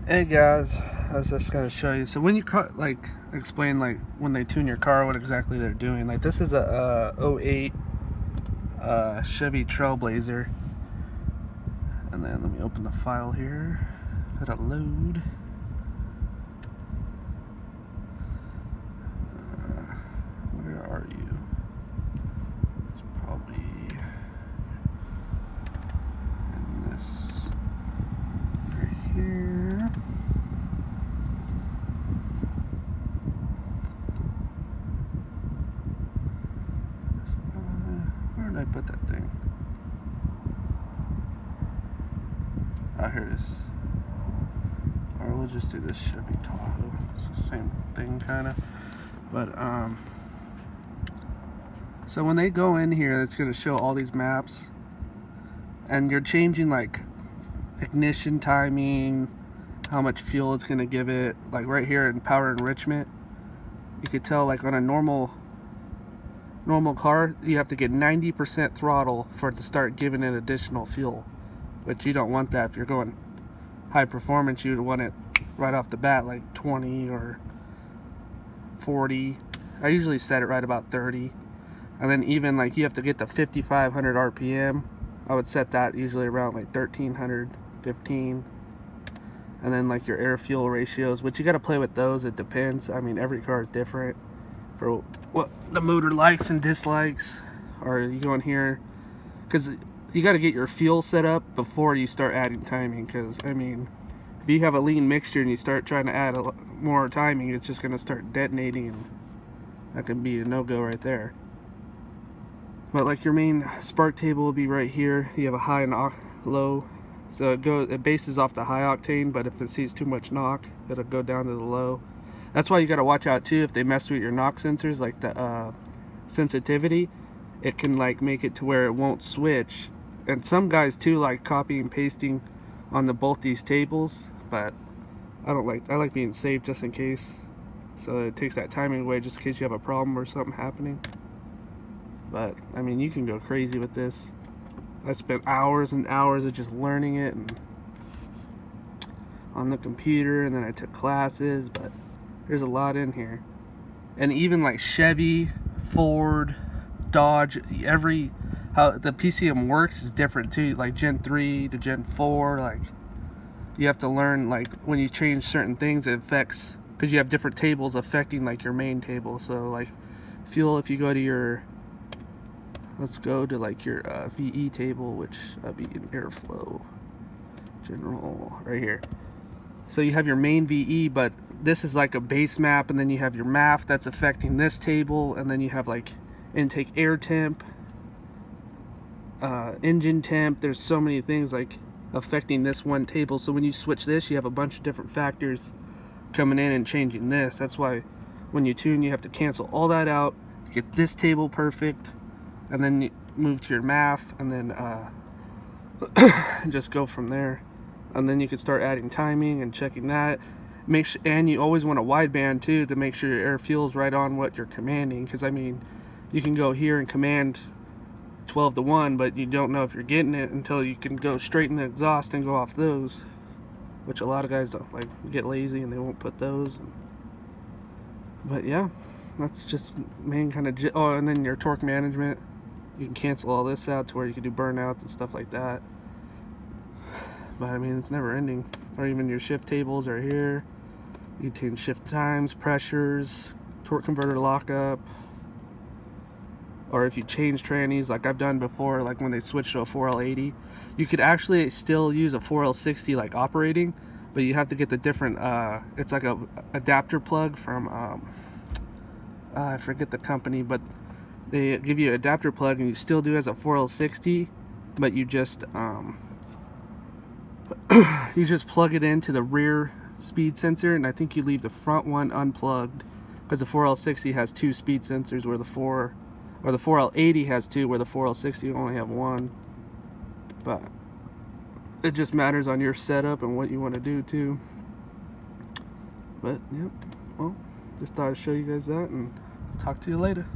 Hey guys, I was just gonna show you. So when you explain like when they tune your car, what exactly they're doing. Like this is a '08 Chevy Trailblazer, and then let me open the file here. Let it load. Where are you? It's probably in this right here. Where did I put that thing? Oh, here it is. Or we'll just do this Chevy Tahoe. It's the same thing, kind of. But so when they go in here, it's going to show all these maps, and you're changing like ignition timing, how much fuel it's going to give it. Like right here in power enrichment, you could tell like on a normal car, you have to get 90% throttle for it to start giving it additional fuel, but you don't want that. If you're going high performance, you'd want it right off the bat, like 20 or 40. I usually set it right about 30. And then even like you have to get to 5,500 RPM. I would set that usually around like 1,300, 15. And then like your air fuel ratios, which you got to play with those. It depends. I mean, every car is different for what the motor likes and dislikes. Or you go in here, because you got to get your fuel set up before you start adding timing. Because I mean, if you have a lean mixture and you start trying to add more timing, it's just going to start detonating, and that can be a no-go right there. But like your main spark table will be right here. You have a high and low, so it bases off the high octane, but if it sees too much knock, it'll go down to the low. That's why you got to watch out too if they mess with your knock sensors, like the sensitivity. It can like make it to where it won't switch. And some guys too like copy and pasting on both these tables, but I like being safe just in case. So it takes that timing away just in case you have a problem or something happening. But I mean, you can go crazy with this. I spent hours and hours of just learning it and on the computer, and then I took classes, but there's a lot in here. And even like Chevy, Ford, Dodge, how the PCM works is different too. Like Gen 3 to Gen 4, like you have to learn like when you change certain things, it affects, because you have different tables affecting like your main table. So like fuel, if you go to your, let's go to like your VE table, which would be in airflow general right here. So you have your main VE, but this is like a base map, and then you have your MAF that's affecting this table, and then you have like intake air temp, engine temp. There's so many things like affecting this one table. So when you switch this, you have a bunch of different factors coming in and changing this. That's why when you tune, you have to cancel all that out, get this table perfect, and then you move to your MAF, and then just go from there. And then you can start adding timing and checking that. And you always want a wideband too, to make sure your air fuel's right on what you're commanding. Because I mean, you can go here and command 12 to 1, but you don't know if you're getting it until you can go straight in the exhaust and go off those, which a lot of guys don't, like, get lazy and they won't put those. But yeah, that's just main kind of. Oh, and then your torque management, you can cancel all this out to where you can do burnouts and stuff like that. But I mean, it's never ending. Or even your shift tables are here. You can shift times, pressures, torque converter lockup. Or if you change trannies, like I've done before, like when they switched to a 4L80, you could actually still use a 4L60 like operating, but you have to get the different, it's like a adapter plug from, I forget the company, but they give you an adapter plug, and you still do as a 4L60, but you just you just plug it into the rear speed sensor, and I think you leave the front one unplugged, because the 4L60 has 2 speed sensors where the 4L80 has 2, where the 4L60 only have 1. But it just matters on your setup and what you want to do too. But yep, well, just thought I'd show you guys that, and talk to you later.